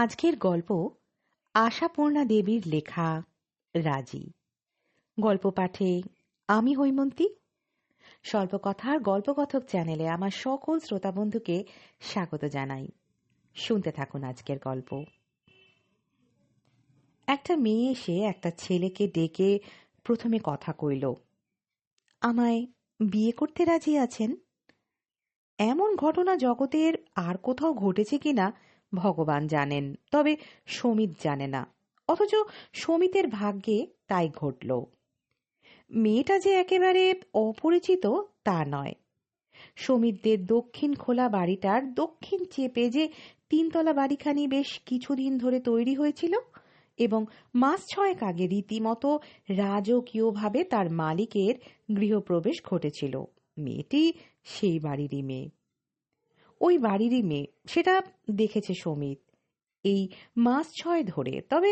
আজকের গল্প আশাপূর্ণা দেবীর লেখা রাজি। গল্প পাঠে আমি হৈমন্তী। স্বল্পকথার গল্পকথক চ্যানেলে আমার সকল শ্রোতা বন্ধুকে স্বাগত জানাই। শুনতে থাকুন আজকের গল্প। একটা মেয়ে এসে একটা ছেলেকে ডেকে প্রথমে কথা কইল, আমায় বিয়ে করতে রাজি আছেন? এমন ঘটনা জগতের আর কোথাও ঘটেছে কিনা ভগবান জানেন, তবে সমিত জানে না। অথচ সমিতের ভাগ্যে তাই ঘটল। মেয়েটা যে একেবারে অপরিচিত তা নয়। সমিতদের দক্ষিণ খোলা বাড়িটার দক্ষিণ চেপে যে তিনতলা বাড়িখানি বেশ কিছুদিন ধরে তৈরি হয়েছিল এবং মাস 6 আগে রীতিমতো রাজকীয়ভাবে তার মালিকের গৃহপ্রবেশ ঘটেছিল, মেয়েটি সেই বাড়িরই মেয়ে। ওই বাড়িরই মেয়ে, সেটা দেখেছে সমিত এই মাস 6 ধরে। তবে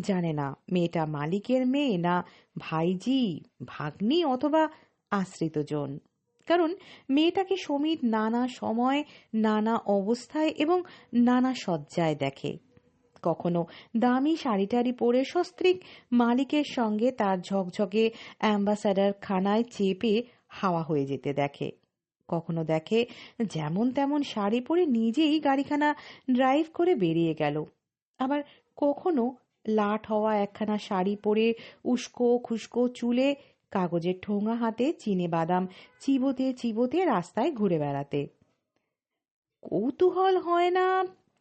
জানে না মেয়েটা মালিকের মেয়ে না ভাইজি, ভাগ্নি অথবা আশ্রিত জন। কারণ মেয়েটাকে সমিত নানা সময়, নানা অবস্থায় এবং নানা সজ্জায় দেখে। কখনো দামি শাড়িটারি পরে সস্ত্রীক মালিকের সঙ্গে তার ঝকঝকে অ্যাম্বাসাডার খানায় চেপে হাওয়া হয়ে যেতে দেখে। কখনো দেখে যেমন তেমন শাড়ি পরে নিজেই গাড়িখানা ড্রাইভ করে বেরিয়ে গেল। আবার কখনো লাট হওয়া একখানা শাড়ি পরে উস্কো খুস্কো চুলে, কাগজের ঠোঙা হাতে চিনে বাদাম চিবোতে চিবোতে রাস্তায় ঘুরে বেড়াতে। কৌতূহল হয় না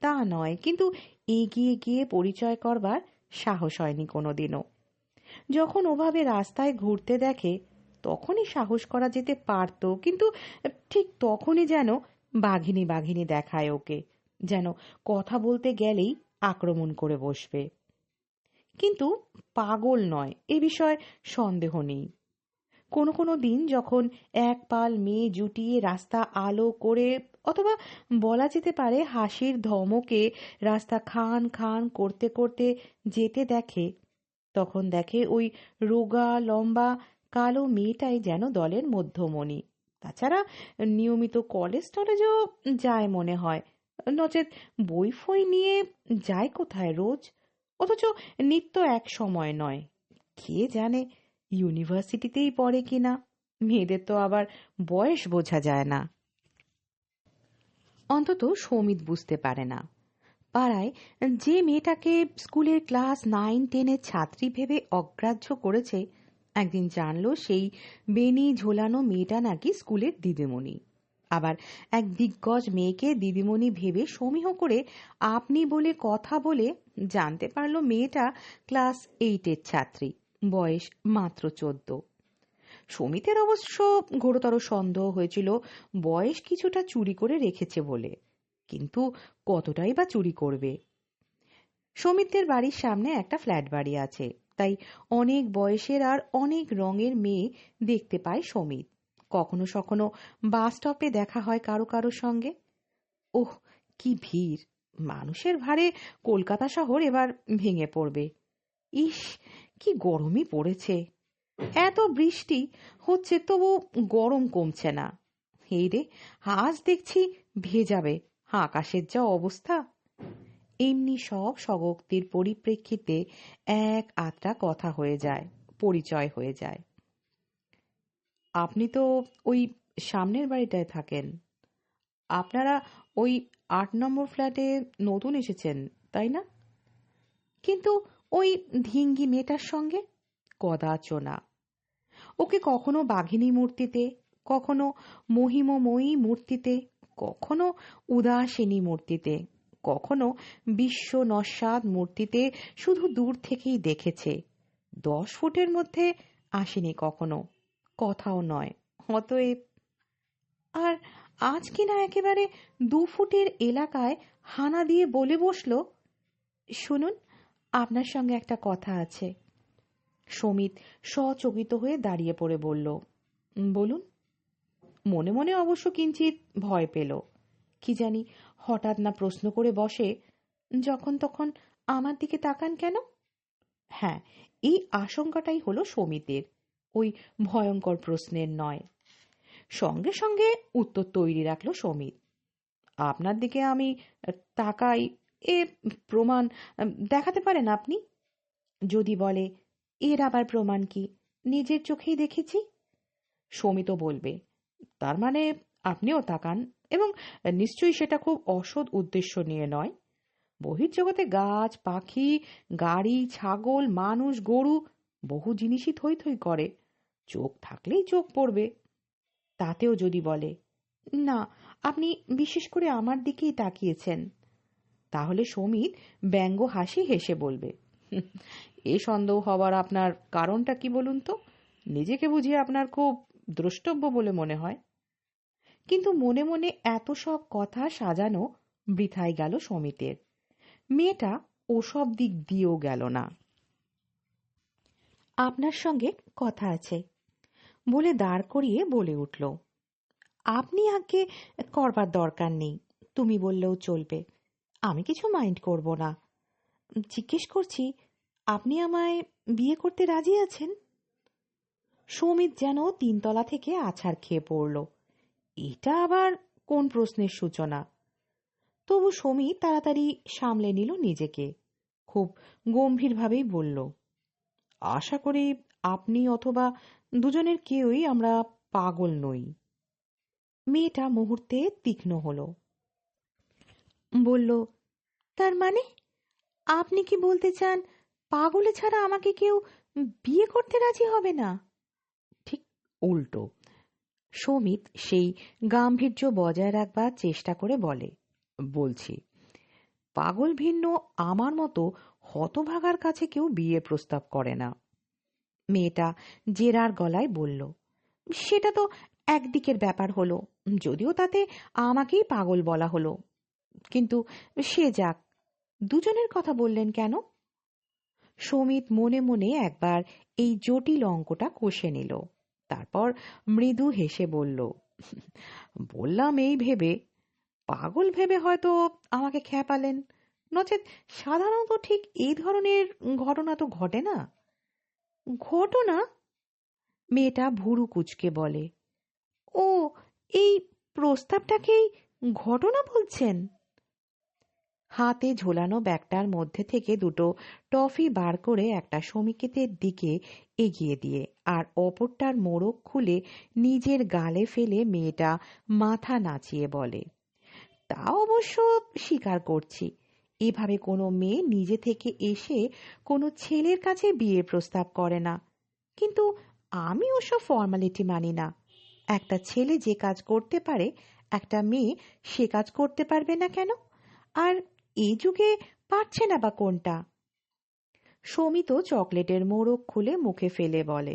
তা নয়, কিন্তু এগিয়ে গিয়ে পরিচয় করবার সাহস হয়নি কোনোদিনও। যখন ওভাবে রাস্তায় ঘুরতে দেখে তখনই সাহস করা যেতে পারত, কিন্তু ঠিক তখনই যেন বাঘিনী বাঘিনী দেখায় ওকে, যেন কথা বলতে গেলেই আক্রমণ করে বসবে। কিন্তু পাগল নয় এ বিষয়ে সন্দেহ নেই। কোনো কোনো দিন যখন এক পাল মেয়ে জুটিয়ে রাস্তা আলো করে, অথবা বলা যেতে পারে হাসির ধমকে রাস্তা খান খান করতে করতে যেতে দেখে, তখন দেখে ওই রোগা লম্বা কালো মেয়েটাই যেন দলের মধ্যমণি। তাছাড়া নিয়মিত কলেজ টলেজও যায় মনে হয়, নচেত বই ফই নিয়ে যায় কোথায় রোজ। অথচ নিত্য এক সময় নয়, কে জানে ইউনিভার্সিটিতেই পড়ে কিনা। মেয়েদের তো আবার বয়স বোঝা যায় না। অন্তত সমিত বুঝতে পারে না। পাড়ায় যে মেয়েটাকে স্কুলের ক্লাস 9-10-এর ছাত্রী ভেবে অগ্রাহ্য করেছে, একদিন জানলো সেই বেনি ঝোলানো মেয়েটা নাকি স্কুলের দিদিমণি। আবার এক দিগ্গজ মেয়েকে দিদিমণি ভেবে সমীহ করে আপনি বলে কথা বলে জানতে পারলো মেয়েটা ক্লাস 8-এর ছাত্রী, বয়স মাত্র 14। সমিতের অবশ্য ঘোরতর সন্দেহ হয়েছিল বয়স কিছুটা চুরি করে রেখেছে বলে, কিন্তু কতটাই বা চুরি করবে। সমিতদের বাড়ির সামনে একটা ফ্ল্যাট বাড়ি আছে, তাই অনেক বয়সের আর অনেক রঙের মেয়ে দেখতে পায় সমিত। কখনো সখনো বাস স্টপে দেখা হয় কারো কারো সঙ্গে। ওহ, কি ভিড়! মানুষের ভারে কলকাতা শহর এবার ভেঙে পড়বে। ইস, কি গরমই পড়েছে! এত বৃষ্টি হচ্ছে তবু গরম কমছে না। এই রে, আজ দেখছি ভেজাবে, আকাশের যা অবস্থা। এমনি সব স্বগোক্তির পরিপ্রেক্ষিতে এক আধটা কথা হয়ে যায়, পরিচয় হয়ে যায়। আপনি তো ওই সামনের বাড়িটায় থাকেন, আপনারা ওই 8 নম্বর ফ্ল্যাটে নতুন এসেছেন তাই না? কিন্তু ওই ধিঙ্গি মেয়েটার সঙ্গে কদাচ না। ওকে কখনো বাঘিনী মূর্তিতে, কখনো মহিমময়ী মূর্তিতে, কখনো উদাসিনী মূর্তিতে, কখনো বিশ্ব নস্বাদ মূর্তিতে শুধু দূর থেকেই দেখেছে। 10 ফুটের মধ্যে আসেনি কখনো, কথাও নয়। অতএব আর আজ কিনা একেবারে 2 ফুটের এলাকায় হানা দিয়ে বলে বসলো, শুনুন, আপনার সঙ্গে একটা কথা আছে। সমিত সচকিত হয়ে দাঁড়িয়ে পড়ে বলল, বলুন। মনে মনে অবশ্য কিঞ্চিত ভয় পেল। কি জানি হঠাৎ না প্রশ্ন করে বসে, যখন তখন আমার দিকে তাকান কেন? হ্যাঁ, এই আশঙ্কাটাই হলো সমিতের, ওই ভয়ঙ্কর প্রশ্নের নয়। সঙ্গে সঙ্গে উত্তর তৈরি রাখলো সমিত। আপনার দিকে আমি তাকাই এ প্রমাণ দেখাতে পারেন আপনি? যদি বলে, এর আবার প্রমাণ কি, নিজের চোখেই দেখেছি, সমিত বলবে, তার মানে আপনিও তাকান, এবং নিশ্চয়ই সেটা খুব অসৎ উদ্দেশ্য নিয়ে নয়। বহির্জগতে গাছ, পাখি, গাড়ি, ছাগল, মানুষ, গরু, বহু জিনিসই থই থই করে, চোখ থাকলেই চোখ পড়বে। তাতেও যদি বলে, না, আপনি বিশেষ করে আমার দিকেই তাকিয়েছেন, তাহলে সমিত ব্যঙ্গ হাসি হেসে বলবে, এ সন্দেহ হবার আপনার কারণটা কি বলুন তো? নিজেকে বুঝি আপনার খুব দ্রষ্টব্য বলে মনে হয়? কিন্তু মনে মনে এত সব কথা সাজানো বৃথাই গেল সমিতের। মেয়েটা ওসব দিক দিয়েও গেল না। আপনার সঙ্গে কথা আছে বলে দাঁড় করিয়ে বলে উঠল, আপনি আগে করবার দরকার নেই, তুমি বললেও চলবে, আমি কিছু মাইন্ড করব না। জিজ্ঞেস করছি, আপনি আমায় বিয়ে করতে রাজি আছেন? সমিত যেন তিনতলা থেকে আছাড় খেয়ে পড়ল। এটা আবার কোন প্রশ্নের সূচনা? তবু সমিত তাড়াতাড়ি সামলে নিল নিজেকে, খুব গম্ভীরভাবেই বলল, আশা করি আপনি অথবা দুজনের কেউই আমরা পাগল নই। মেয়েটা মুহূর্তে তীক্ষ্ণ হলো, বলল, তার মানে আপনি কি বলতে চান পাগলে ছাড়া আমাকে কেউ বিয়ে করতে রাজি হবে না? ঠিক উল্টো। সমিত সেই গাম্ভীর্য বজায় রাখবার চেষ্টা করে বলে, বলছি, পাগল ভিন্ন আমার মতো হতভাগার কাছে কেউ বিয়ে প্রস্তাব করে না। মেয়েটা জেরার গলায় বলল, সেটা তো একদিকের ব্যাপার হলো, যদিও তাতে আমাকেই পাগল বলা হলো, কিন্তু সে যাক, দুজনের কথা বললেন কেন? সমিত মনে মনে একবার এই জটিল অঙ্কটা কষে নিল, তারপর মৃদু হেসে বলল, বললাম এই ভেবে, পাগল ভেবে হয়তো আমাকে খ্যাপালেন, নচেৎ সাধারণত ঠিক এই ধরনের ঘটনা তো ঘটে না। ঘটনা? মেয়েটা ভুরু কুঁচকে বলে, ও, এই প্রস্তাবটাকেই ঘটনা বলছেন? হাতে ঝোলানো ব্যাগটার মধ্যে থেকে দুটো টফি বার করে একটা সমিকেতের দিকে এগিয়ে দিয়ে আর অপরটার মোড়ক খুলে নিজের গালে ফেলে মেয়েটা মাথা নাচিয়ে বলে, তা অবশ্য স্বীকার করছি, এভাবে কোনো মেয়ে নিজে থেকে এসে কোনো ছেলের কাছে বিয়ের প্রস্তাব করে না, কিন্তু আমি ওসব ফর্মালিটি মানি না। একটা ছেলে যে কাজ করতে পারে একটা মেয়ে সে কাজ করতে পারবে না কেন? আর এই যুগে পারছে না বা কোনটা? সমিত চকলেটের মোড়ক খুলে মুখে ফেলে বলে,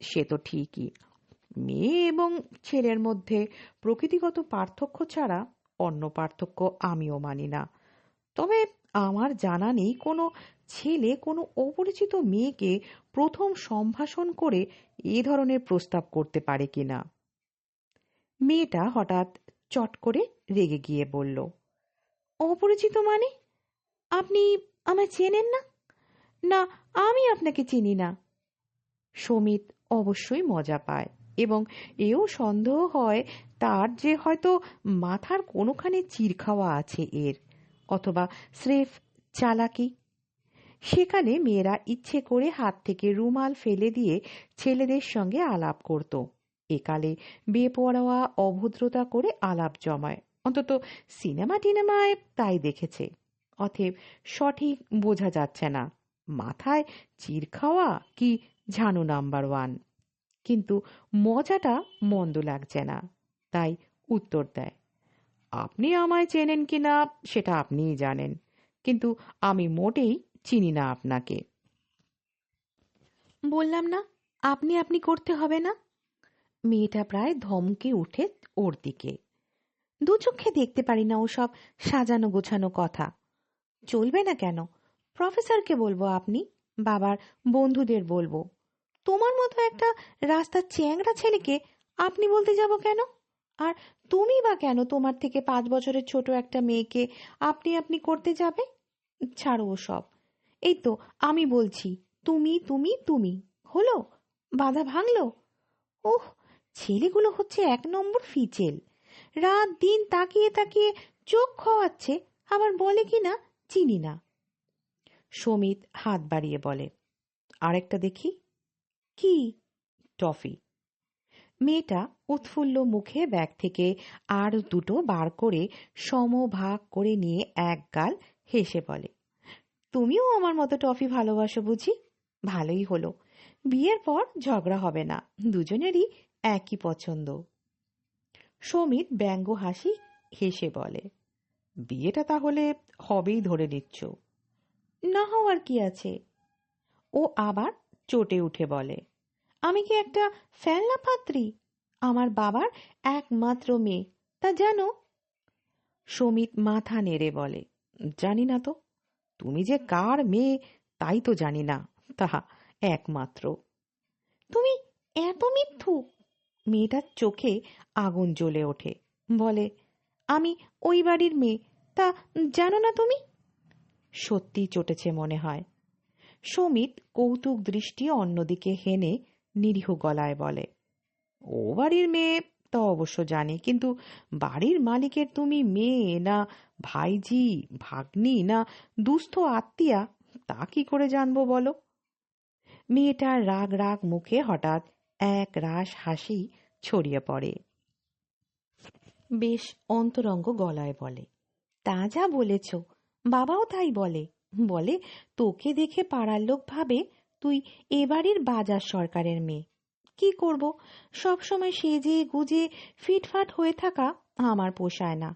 সে তো ঠিকই, মেয়ে এবং ছেলের মধ্যে প্রকৃতিগত পার্থক্য ছাড়া অন্য পার্থক্য আমিও মানি না। তবে আমার জানা নেই কোনো ছেলে কোনো অপরিচিত মেয়েকে প্রথম সম্ভাষণ করে এ ধরনের প্রস্তাব করতে পারে কিনা। মেয়েটা হঠাৎ চট করে রেগে গিয়ে বলল, অপরিচিত মানে? আপনি আমায় চেনেন না? না, আমি আপনাকে চিনি না। সমিত অবশ্যই মজা পায়, এবং এও সন্দেহ হয় তার যে হয়তো মাথার কোনোখানে চির খাওয়া আছে এর, অথবা স্রেফ চালাকি। সেকালে মেয়েরা ইচ্ছে করে হাত থেকে রুমাল ফেলে দিয়ে ছেলেদের সঙ্গে আলাপ করত, একালে বেপরোয়া অভদ্রতা করে আলাপ জমায়, অন্তত সিনেমা টিনেমায় তাই দেখেছে। অতএব সঠিক বোঝা যাচ্ছে না মাথায় চির খাওয়া কি ঝানু নাম্বার ওয়ান, কিন্তু মজাটা মন্দ লাগছে না, তাই উত্তর দেয়, আপনি আমায় চেনেন কিনা সেটা আপনিই জানেন, কিন্তু আমি মোটেই চিনি না আপনাকে। বললাম না, আপনি আপনি করতে হবে না। মেয়েটা প্রায় ধমকে উঠে ওর দিকে। দু চোখে দেখতে পারি না ওসব সাজানো গোছানো কথা। চলবে না কেন? প্রফেসরকে বলবো, আপনি বাবার বন্ধুদের বলবো। তোমার মতো একটা রাস্তার চ্যাংড়া ছেলেকে আপনি বলতে যাব কেন? আর তুমি বা কেন তোমার থেকে 5 বছরের ছোট একটা মেয়েকে আপনি আপনি করতে যাবে? ছাড়ো ওসব। এই তো আমি বলছি, তুমি তুমি তুমি, হলো? বাধা ভাঙলো? ওহ, ছেলেগুলো হচ্ছে 1 নম্বর ফিচেল, রাত দিন তাকিয়ে তাকিয়ে চোখ খোয়াচ্ছে, আবার বলে কি না চিনি না। সমিত হাত বাড়িয়ে বলে, আরেকটা দেখি। কি? টফি। মেয়েটা উৎফুল্ল মুখে ব্যাগ থেকে আর দুটো বার করে সমভাগ করে নিয়ে এক গাল হেসে বলে, তুমিও আমার মতো টফি ভালোবাসো বুঝি? ভালোই হলো, বিয়ের পর ঝগড়া হবে না, দুজনেরই একই পছন্দ। সমিত ব্যঙ্গ হাসি হেসে বলে, বিয়েটা তাহলে হবেই ধরে নিচ্ছ? না হওয়ার কি আছে? ও আবার চটে উঠে বলে, আমি কি একটা ফেলনা পাত্রী? আমার বাবার একমাত্র মেয়ে, তা জানো? সমিত মাথা নেড়ে বলে, জানি না তো। তুমি যে কার মেয়ে তাই তো জানি না, তাহা একমাত্র। তুমি এত মিথ্যুক! মেয়েটার চোখে আগুন জ্বলে ওঠে, বলে, আমি ওই বাড়ির মেয়ে, তা জানো না তুমি? সত্যি চটেছে মনে হয়। সমিত কৌতুক দৃষ্টি অন্যদিকে হেনে নিরীহ গলায় বলে, ও বাড়ির মেয়ে তা অবশ্য জানি, কিন্তু বাড়ির মালিকের তুমি মেয়ে না ভাইজি, ভাগ্নি না দুস্থ আত্মীয়া, তা কি করে জানবো বলো? মেয়েটার রাগ রাগ মুখে হঠাৎ এক রাশ হাসি ছড়িয়ে পড়ে। বেশ অন্তরঙ্গ গলায় বলে, তা যা বলেছ, বাবাও তাই বলে। বলে তোকে দেখে পাড়ার লোক ভাবে তুই এ বাড়ির বাজার সরকারের মেয়ে। কি করব, সব সময় সেজে গুজে ফিটফাট হয়ে থাকা আমার পোষায় না।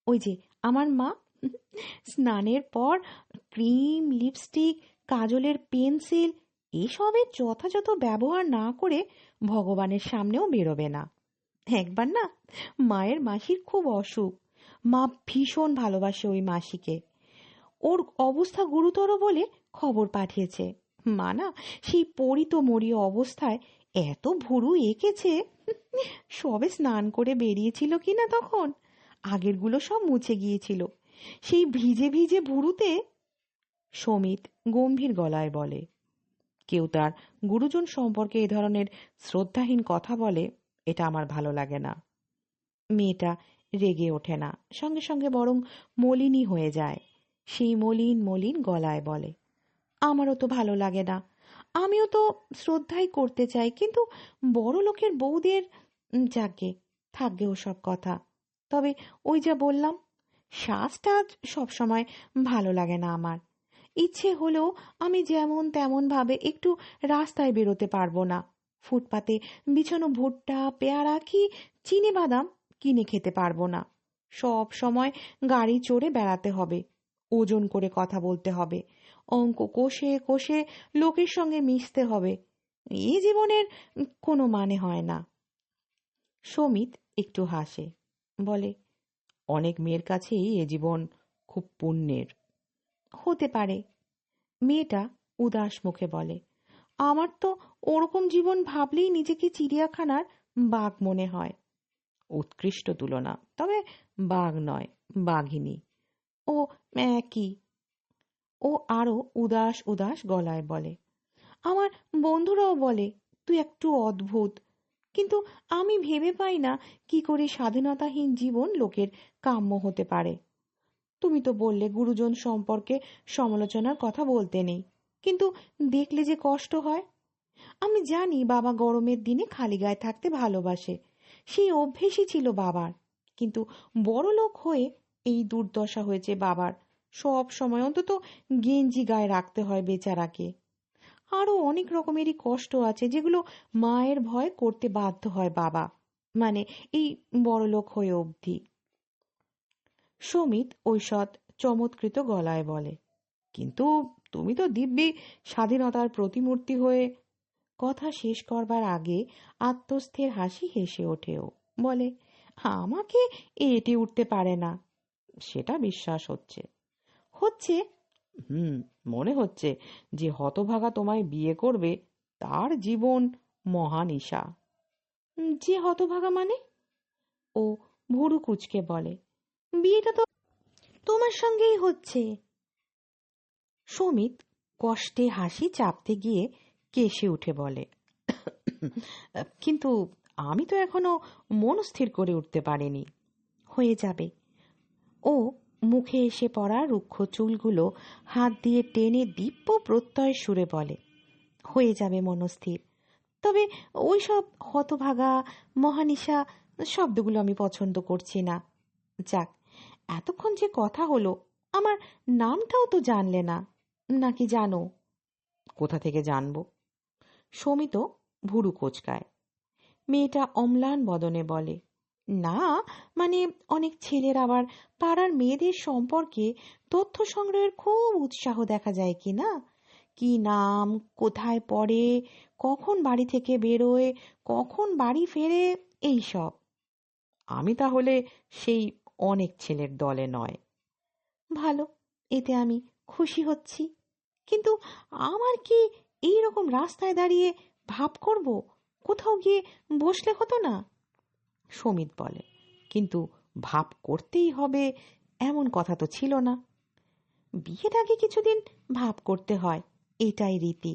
ওই যে আমার মা, স্নানের পর ক্রিম, লিপস্টিক, কাজলের পেন্সিল এসবের যথাযথ ব্যবহার না করে ভগবানের সামনেও বেরোবে না। একবার না মায়ের মাসির খুব অসুখ, মা ভীষণ ভালোবাসে ওই মাসিকে। ওর অবস্থা গুরুতর বলে খবর পাঠিয়েছে। মা না সেই পরিত মরিয় অবস্থায় এত ভুরু এঁকেছে, সবে স্নান করে বেরিয়েছিল কিনা তখন আগেরগুলো সব মুছে গিয়েছিল। সেই ভিজে ভিজে ভুরুতে। সমিত গম্ভীর গলায় বলে, কেউ তার গুরুজন সম্পর্কে এ ধরনের শ্রদ্ধাহীন কথা বলে, এটা আমার ভালো লাগে না। মেয়েটা রেগে ওঠে না, সঙ্গে সঙ্গে বরং মলিনই হয়ে যায়। সেই মলিন মলিন গলায় বলে, আমারও তো ভালো লাগে না, আমিও তো শ্রদ্ধাই করতে চাই, কিন্তু বড় লোকের বউদের, যাকে থাকবে ওসব কথা। তবে ওই যা বললাম, শ্বাসটাজ সবসময় ভালো লাগে না আমার। ইচ্ছে হলেও আমি যেমন তেমন ভাবে একটু রাস্তায় বেরোতে পারবো না। ফুটপাতে বিছানো ভুট্টা, পেয়ারা কি চিনি বাদাম কিনে খেতে পারবো না। সব সময় গাড়ি চড়ে বেড়াতে হবে, ওজন করে কথা বলতে হবে, অঙ্ক কষে কষে লোকের সঙ্গে মিশতে হবে। এই জীবনের কোনো মানে হয় না। সমিত একটু হাসে, বলে, অনেক মেয়ের কাছেই এ জীবন খুব পুণ্যের। হতে পারে। মেয়েটা উদাস মুখে বলে, আমার তো ওরকম জীবন ভাবলেই নিজেকে চিড়িয়াখানার বাঘ মনে হয়। উৎকৃষ্ট তুলনা, তবে বাঘ নয়, বাঘিনী। ও একই। ও আরো উদাস উদাস গলায় বলে, আমার বন্ধুরাও বলে তুই একটু অদ্ভুত, কিন্তু আমি ভেবে পাই না কি করে স্বাধীনতাহীন জীবন লোকের কাম্য হতে পারে। তুমি তো বললে গুরুজন সম্পর্কে সমালোচনার কথা বলতে নেই, কিন্তু দেখলে যে কষ্ট হয়। আমি জানি বাবা গরমের দিনে খালি গায়ে থাকতে ভালোবাসে, সেই অভ্যেসই ছিল বাবার, কিন্তু বড় লোক হয়ে এই দুর্দশা হয়েছে বাবার। সব সময় অন্তত গেঞ্জি গায়ে রাখতে হয় বেচারাকে। আরো অনেক রকমেরই কষ্ট আছে যেগুলো মায়ের ভয় করতে বাধ্য হয় বাবা, মানে এই বড়লোক হয়ে অবধি। সমিত ঐষৎ চমৎকৃত গলায় বলে, কিন্তু তুমি তো দিব্যি স্বাধীনতার প্রতিমূর্তি হয়ে। কথা শেষ করবার আগে আত্মস্থির হাসি হেসে ওঠেও, বলে, আমাকে এঁটে উঠতে পারে না। সেটা বিশ্বাস হচ্ছে। হচ্ছে? হুম, মনে হচ্ছে যে হতভাগা তোমায় বিয়ে করবে তার জীবন মহানিশা। যে হতভাগা মানে? ও ভুরু কুচকে বলে, বিয়েটা তো তোমার সঙ্গেই হচ্ছে। সমিত কষ্টে হাসি চাপতে গিয়ে কেশে উঠে বলে, কিন্তু আমি তো এখনো মনস্থির করে উঠতে পারিনি। হয়ে যাবে। ও মুখে এসে পড়া রুক্ষ চুলগুলো হাত দিয়ে টেনে দিব্য প্রত্যয় সুরে বলে, হয়ে যাবে মনস্থির। তবে ওই সব হতভাগা মহানিশা শব্দগুলো আমি পছন্দ করছি না। যাক, এতক্ষণ যে কথা হলো, আমার নামটাও তো জানলে না, নাকি জানো? কোথা থেকে জানবো? সমিত ভুরু কোচকায়। মেয়েটা অম্লান বদনে বলে, না মানে অনেক ছেলের আবার পাড়ার মেয়েদের সম্পর্কে তথ্য সংগ্রহের খুব উৎসাহ দেখা যায় কি না? কি নাম, কোথায় পড়ে, কখন বাড়ি থেকে বেরোয়, কখন বাড়ি ফেরে, এই সব। আমি তাহলে সেই অনেক ছেলের দলে নয়। ভালো, এতে আমি খুশি হচ্ছি। কিন্তু আমার কি এই রকম রাস্তায় দাঁড়িয়ে ভাব করব? কোথাও গিয়ে বসলে হতো না? সমিত বলে, কিন্তু ভাব করতেই হবে এমন কথা তো ছিল না। বিয়ের আগে কিছুদিন ভাব করতে হয়, এটাই রীতি।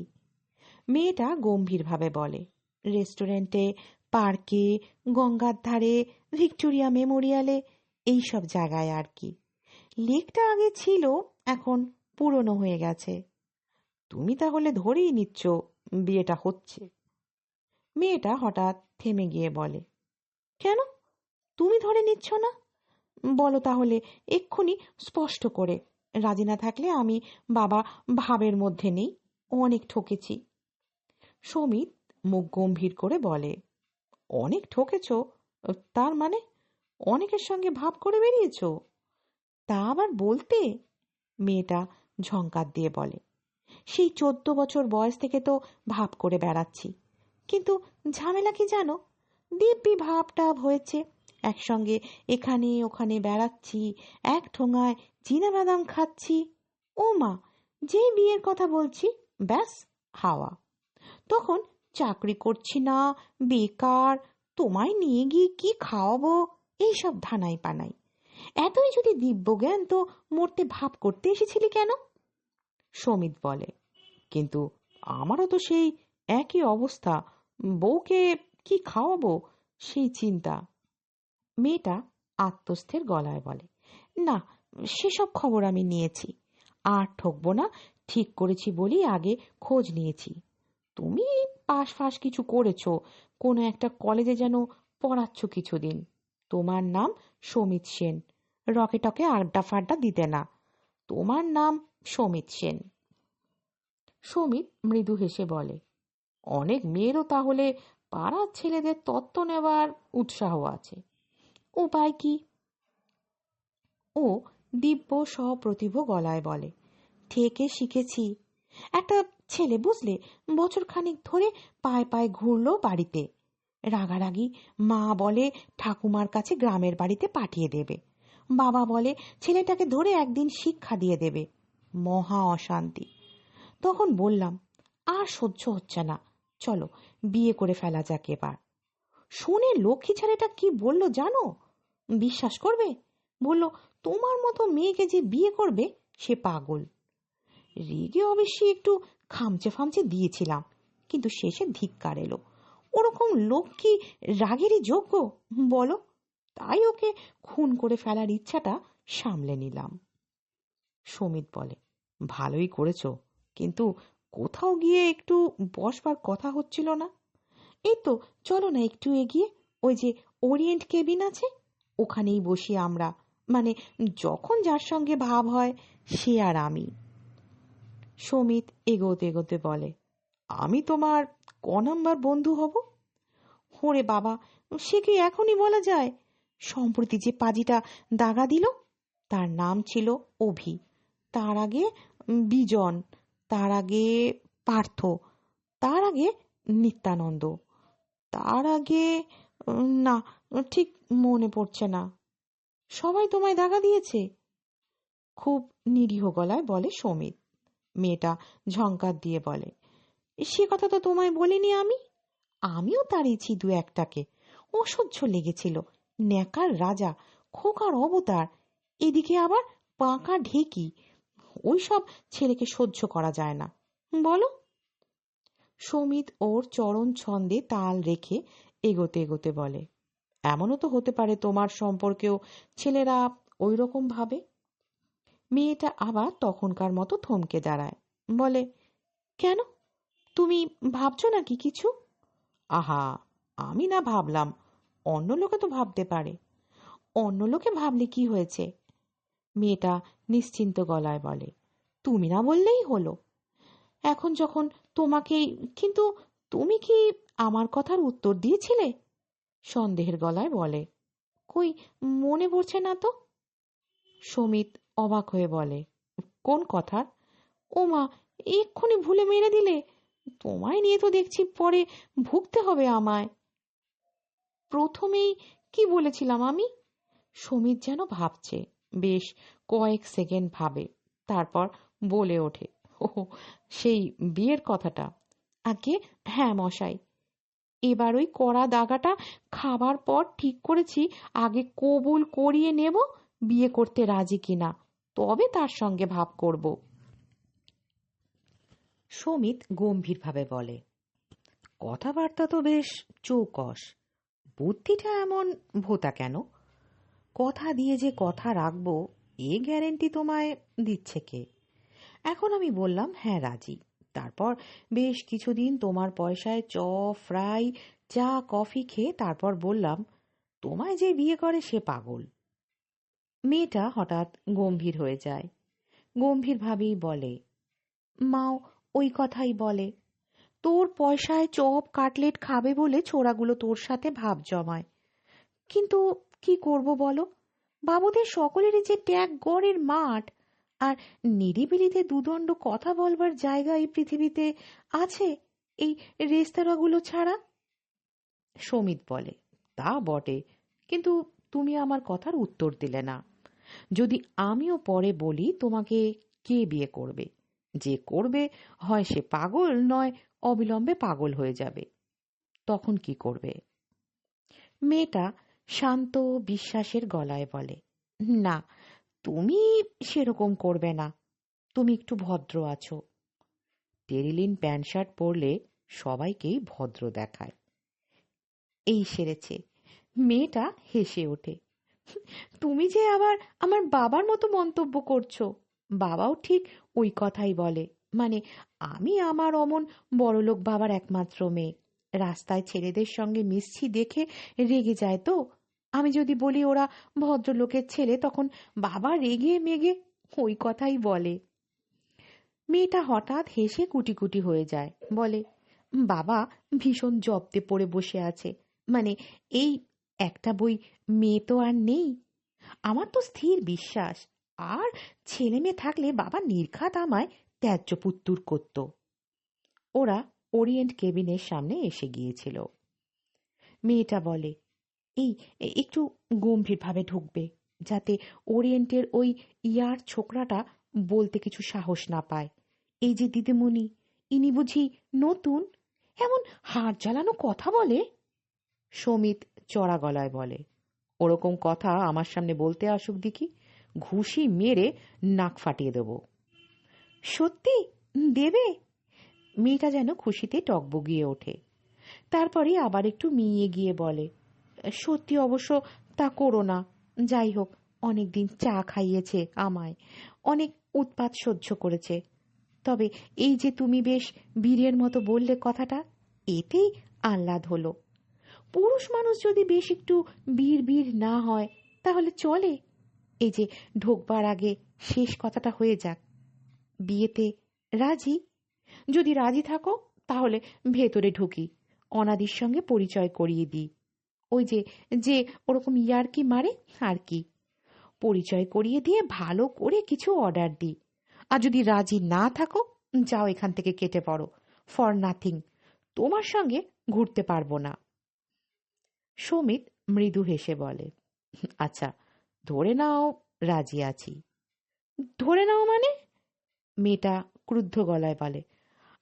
মেয়েটা গম্ভীরভাবে বলে, রেস্টুরেন্টে, পার্কে, গঙ্গার ধারে, ভিক্টোরিয়া মেমোরিয়ালে, এইসব জায়গায় আর কি। লেকটা আগে ছিল, এখন পুরনো হয়ে গেছে। তুমি তাহলে ধরেই নিচ্ছ বিয়েটা হচ্ছে? মেয়েটা হঠাৎ থেমে গিয়ে বলে, কেন তুমি ধরে নিচ্ছ না? বলো তাহলে এক্ষুনি স্পষ্ট করে। রাজি না থাকলে আমি বাবা ভাবের মধ্যে নেই, অনেক ঠকেছি। সমিত মুখ গম্ভীর করে বলে, অনেক ঠকেছ? তার মানে অনেকের সঙ্গে ভাব করে বেরিয়েছ? তা আবার বলতে? মেয়েটা ঝঙ্কার দিয়ে বলে, সেই 14 বছর বয়স থেকে তো ভাব করে বেড়াচ্ছি। কিন্তু ঝামেলা কি জানো? দিব্যি ভাব টাব হয়েছে, একসঙ্গে এখানে ওখানে বেড়াচ্ছি, এক ঠোঙায় চীনাবাদাম খাচ্ছি। ও মা, যেই বিয়ের কথা বলছি, ব্যাস হাওয়া। তখন চাকরি করছি না, বেকার, তোমায় নিয়ে গিয়ে কি খাওয়াবো, এইসব ধানাই পানাই। এতই যদি দিব্যজ্ঞান, তো মরতে ভাব করতে এসেছিলি কেন? সমিত বলে, কিন্তু আমারও তো সেই একই অবস্থা, বউকে কি খাওয়াবো সেই চিন্তা। মেয়েটা আত্মস্থের গলায় বলে, না, সেসব খবর আমি নিয়েছি, আর ঠকবো না, ঠিক করেছি বলি আগে খোঁজ নিয়েছি। তুমি পাশ ফাঁস কিছু করেছো, কোনো একটা কলেজে যেন পড়াচ্ছ কিছুদিন। তোমার নাম সমিত সেন, রকেটকে আড্ডা ফাড্ডা দিতে না, তোমার নাম সমিত সেন। সমিত মৃদু হেসে বলে, অনেক মেয়েরও তাহলে পাড়ার ছেলেদের তত্ত্ব নেওয়ার উৎসাহ আছে, উপায় কি? ও দিব্য সপ্রতিভ গলায় বলে, থেকে শিখেছি। একটা ছেলে বুঝলে, বছর খানিক ধরে পায়ে পায়ে ঘুরলো বাড়িতে। রাগারাগি, মা বলে ঠাকুমার কাছে গ্রামের বাড়িতে পাঠিয়ে দেবে, বাবা বলে ছেলেটাকে ধরে একদিন শিক্ষা দিয়ে দেবে। মহা অশান্তি। তখন বললাম, আর সহ্য হচ্ছে না, চলো বিয়ে করে ফেলা যাক এবার। শুনে লক্ষ্মী ছেলেটা কি বলল জানো? বিশ্বাস করবে? বলল, তোমার মতো মেয়েকে যে বিয়ে করবে সে পাগল। রেগে অবশ্যই একটু খামচে ফামচে দিয়েছিলাম, কিন্তু শেষে ধিক্কার এলো। ওরকম লোক কি রাগেরই যোগ্য বলো? তাই ওকে খুন করে ফেলার ইচ্ছাটা সামলে নিলাম। সমিত বলে, ভালোই করেছো, কিন্তু কোথাও গিয়ে একটু বসবার কথা হচ্ছিল না? এই তো, চলো না একটু এগিয়ে, ওই যে ওরিয়েন্ট কেবিন আছে, ওখানেই বসি আমরা, মানে যখন যার সঙ্গে ভাব হয় সে আর আমি। সমিত এগোতে এগোতে বলে, আমি তোমার ক নাম্বার বন্ধু হব? ওরে বাবা, সে কি এখনই বলা যায়? সম্প্রতি যে পাজিটা দাগা দিল, তার নাম ছিল অভি, তার আগে বিজন, তার আগে পার্থ, তার আগে নিত্যানন্দ, তার আগে না, ঠিক মনে পড়ছে না। সবাই তোমায় দাগা দিয়েছে? খুব নিরীহ গলায় বলে সমিত। মেয়েটা ঝঙ্কার দিয়ে বলে, সে কথা তো তোমায় বলিনি আমি। আমিও তাড়িয়েছি দু একটাকে, অসহ্য লেগেছিল। ন্যাকার রাজা, খোকার অবতার, এদিকে আবার পাকা ঢেকি, ওই সব ছেলেকে সহ্য করা যায় না, বলো? সমিত ওর চরণ ছন্দে তাল রেখে এগোতে এগোতে বলে, এমনও তো হতে পারে তোমার সম্পর্কেও ছেলেরা ওই রকম ভাবে। মেয়েটা আবার তখনকার মতো থমকে দাঁড়ায়, বলে, কেন, তুমি ভাবছো নাকি কিছু? আহা, আমি না ভাবলাম, অন্য লোকে তো ভাবতে পারে। অন্য লোকে ভাবলে কি হয়েছে? মেয়েটা নিশ্চিন্ত গলায় বলে, তুমি না বললেই হলো। এখন যখন তোমাকেই, কিন্তু তুমি কি আমার কথার উত্তর দিয়েছিলে? সন্দেহের গলায় বলে, কই, মনে পড়ছে না তো। সমিত অবাক হয়ে বলে, কোন কথার? ও মা, এক্ষুনি ভুলে মেরে দিলে? তোমায় নিয়ে তো দেখছি পরে ভুগতে হবে আমায়। প্রথমেই কি বলেছিলাম আমি? সমিত যেন ভাবছে, বেশ কয়েক সেকেন্ড ভাবে, তারপর বলে ওঠে, ও, সেই বিয়ের কথাটা। আগে হ্যাঁ মশাই, এবার ওই কড়া দাগাটা খাবার পর ঠিক করেছি আগে কবুল করিয়ে নেব বিয়ে করতে রাজি কিনা, তবে তার সঙ্গে ভাব করব। সমিত গম্ভীরভাবে বলে, কথাবার্তা তো বেশ চৌকস, বুদ্ধিটা এমন ভোঁতা কেন? কথা দিয়ে যে কথা রাখবো, এ গ্যারেন্টি তোমায় দিচ্ছে কে? এখন আমি বললাম হ্যাঁ রাজি, তারপর বেশ কিছুদিন তোমার পয়সায় ফ্রাই, চা কফি খেয়ে তারপর বললাম, তোমায় যে বিয়ে করে সে পাগল। মেয়েটা হঠাৎ গম্ভীর হয়ে যায়, গম্ভীরভাবেই বলে, মাও ওই কথাই বলে। তোর পয়সায় চপ কাটলেট খাবে বলে ছোড়াগুলো তোর সাথে ভাব জমায়। কিন্তু কি করব বলো, বাবুদের সকলেরই যে ট্যাগ গড়ের মাঠ, আর নিরিবিলিতে দুদণ্ড কথা বলবার জায়গা এই পৃথিবীতে আছে এই রেস্তোরাঁগুলো ছাড়া? সমিত বলে, তা বটে, কিন্তু তুমি আমার কথার উত্তর দিলে না। যদি আমিও পরে বলি তোমাকে কে বিয়ে করবে, যে করবে হয় সে পাগল, নয় অবিলম্বে পাগল হয়ে যাবে, তখন কি করবে? মেয়েটা শান্ত বিশ্বাসের গলায় বলে, না, তুমি সেরকম করবে না, তুমি একটু ভদ্র আছো। টেরিলিন প্যান্ট শার্ট পরলে সবাইকেই ভদ্র দেখায়। এই সেরেছে। মেয়েটা হেসে ওঠে, তুমি যে আবার আমার বাবার মতো মন্তব্য করছো। বাবাও ঠিক ওই কথাই বলে, মানে আমি আমার অমন বড়লোক বাবার একমাত্র মেয়ে, রাস্তায় ছেলেদের সঙ্গে মিশছি দেখে রেগে যায় তো। আমি যদি বলি ওরা ভদ্রলোকের ছেলে, তখন বাবা রেগে মেগে ওই কথাই বলে। মেয়েটা হঠাৎ হেসে কুটি কুটি হয়ে যায়, বলে, বাবা ভীষণ জব্দে পড়ে বসে আছে, মানে এই একটা বই, মেয়ে তো আর নেই। আমার তো স্থির বিশ্বাস, আর ছেলে মেয়ে থাকলে বাবা নির্ঘাত আমায় ত্যায্য পুত্তুর করত। ওরা ওরিয়েন্ট কেবিনের সামনে এসে গিয়েছিল। মেয়েটা বলে, এই একটু গম্ভীরভাবে ঢুকবে, যাতে ওরিয়েন্টের ওই ইয়ার ছোকরাটা বলতে কিছু সাহস না পায়। এই যে দিদিমণি, ইনি বুঝি নতুন, এমন হাড় জ্বালানো কথা বলে। সমিত চড়া গলায় বলে, ওরকম কথা আমার সামনে বলতে আসুক দেখি, ঘুষি মেরে নাক ফাটিয়ে দেব। সত্যি দেবে? মেয়েটা যেন খুশিতে টকবগিয়ে ওঠে, তারপরে আবার একটু মিইয়ে গিয়ে বলে, সত্যি অবশ্য তা করো না। যাই হোক, অনেকদিন চা খাইয়েছে আমায়, অনেক উৎপাত সহ্য করেছে। তবে এই যে তুমি বেশ বীরের মতো বললে কথাটা, এতেই আহ্লাদ হলো। পুরুষ মানুষ যদি বেশ একটু বীর বীর না হয় তাহলে চলে? এই যে ঢোকবার আগে শেষ কথাটা হয়ে যাক, বিয়েতে রাজি? যদি রাজি থাকো তাহলে ভেতরে ঢুকি, অনাদির সঙ্গে পরিচয় করিয়ে দিই। ওই যে যে ওরকম ইয়ার্কি মারে আর কি, পরিচয় করিয়ে দিয়ে ভালো করে কিছু অর্ডার দিই। আর যদি রাজি না থাকো, যাও এখান থেকে, কেটে পড়ো, ফর নাথিং, তোমার সঙ্গে ঘুরতে পারবো না। সমিত মৃদু হেসে বলে, আচ্ছা, ধরে নাও রাজি আছি। ধরে নাও মানে? মেয়েটা ক্রুদ্ধ গলায় বলে,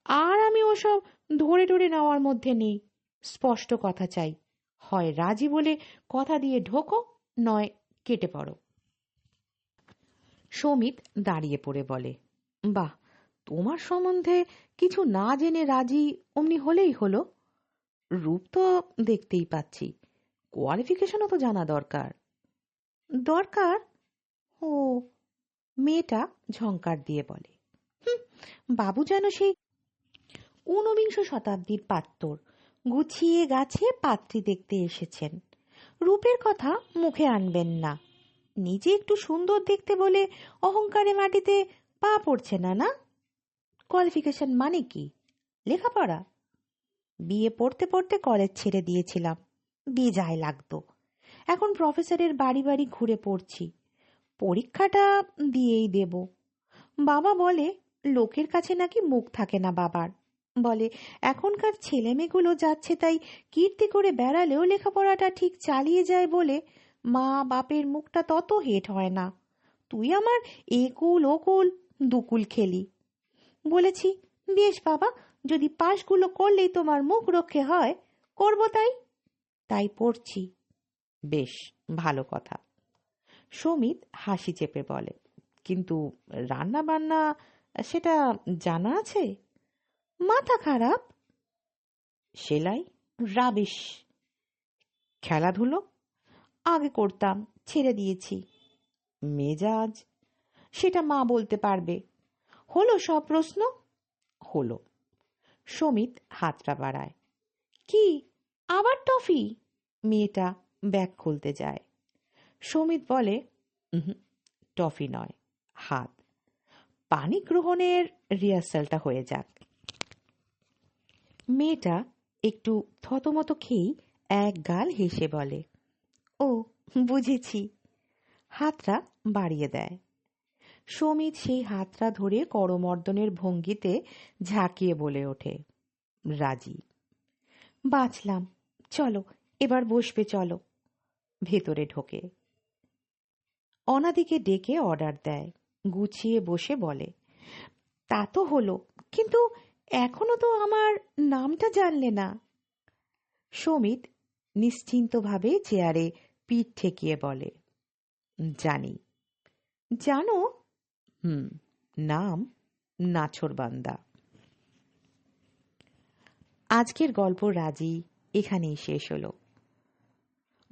আর আমি ওসব ধরে ধরে নেওয়ার মধ্যে নেই, স্পষ্ট কথা চাই। হয় রাজি বলে কথা দিয়ে ঢোকো, নয় কেটে পড়ো। সমিত দাঁড়িয়ে পড়ে বলে, বাহ, তোমার সম্বন্ধে কিছু না জেনে রাজি অমনি হলেই হলো? রূপ তো দেখতেই পাচ্ছি, কোয়ালিফিকেশনও তো জানা দরকার। দরকার? ও, মেয়েটা ঝংকার দিয়ে বলে, হুম, বাবু যেন সেই ১৯ শতাব্দীর পাত্তর, গুছিয়ে গাছে পাত্রী দেখতে এসেছেন। রূপের কথা মুখে আনবেন না। নিজে একটু সুন্দর দেখতে বলে অহংকারে মাটিতে পা পড়ছে না। না, কোয়ালিফিকেশন মানে কি? লেখাপড়া? বিয়ে পড়তে পড়তে কলেজ ছেড়ে দিয়েছিলাম, বেজায় লাগতো। এখন প্রফেসরের বাড়ি বাড়ি ঘুরে পড়ছি, পরীক্ষাটা দিয়েই দেব। বাবা বলে লোকের কাছে নাকি মুখ থাকে না বাবার, বলে এখনকার ছেলে মেয়েগুলো যাচ্ছে তাই কীর্তি করে বেড়ালেও লেখাপড়াটা ঠিক চালিয়ে যায় বলে মা বাপের মুখটা তত হেট হয় না। তুই আমার একুল ওকুল দুকুল খেলি। বলেছি, বেশ বাবা, যদি পাশগুলো করলেই তোমার মুখ রক্ষে হয়, করব তাই। তাই পড়ছি। বেশ, ভালো কথা। সমিত হাসি চেপে বলে, কিন্তু রান্না বান্না সেটা জানা আছে? মাথা খারাপ? সেলাই? রাবিশ। খেলাধুলো? আগে করতাম, ছেড়ে দিয়েছি। মেজাজ? সেটা মা বলতে পারবে। হলো সব প্রশ্ন? হলো। সমিত হাতটা বাড়ায়। কি, আবার টফি? মেয়েটা ব্যাগ খুলতে যায়। সমিত বলে, "উহুম, টফি নয়, হাত। পানি গ্রহণের রিহার্সালটা হয়ে যাক।" মেয়েটা একটু থতমত খেয়েই এক গাল হেসে বলে, ও বুঝেছি। হাতটা বাড়িয়ে দেয়। সমিত সেই হাতটা ধরে করমর্দনের ভঙ্গিতে ঝাঁকিয়ে বলে ওঠে, রাজি। বাঁচলাম। চলো, এবার বসবে চলো। ভেতরে ঢোকে। অনাদিকে ডেকে অর্ডার দেয়। গুছিয়ে বসে বলে, তা তো হলো, কিন্তু এখনো তো আমার নামটা জানলে না। সমিত নিশ্চিন্তভাবে চেয়ারে পিঠ ঠেকিয়ে বলে, জানি। জানো? নাম নাছোড়বান্দা। আজকের গল্প রাজি এখানেই শেষ হলো।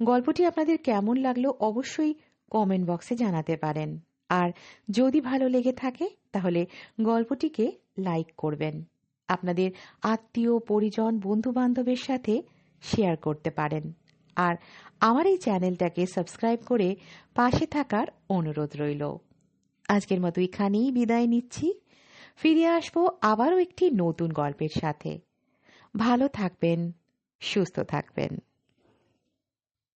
গল্পটি আপনাদের কেমন লাগলো অবশ্যই কমেন্ট বক্সে জানাতে পারেন। আর যদি ভালো লেগে থাকে তাহলে গল্পটিকে লাইক করবেন, আপনাদের আত্মীয় পরিজন বন্ধু বান্ধবের সাথে শেয়ার করতে পারেন। আর আমার এই চ্যানেলটাকে সাবস্ক্রাইব করে পাশে থাকার অনুরোধ রইল। আজকের মতো এখানেই বিদায় নিচ্ছি। ফিরে আসবো আবারও একটি নতুন গল্পের সাথে। ভালো থাকবেন, সুস্থ থাকবেন।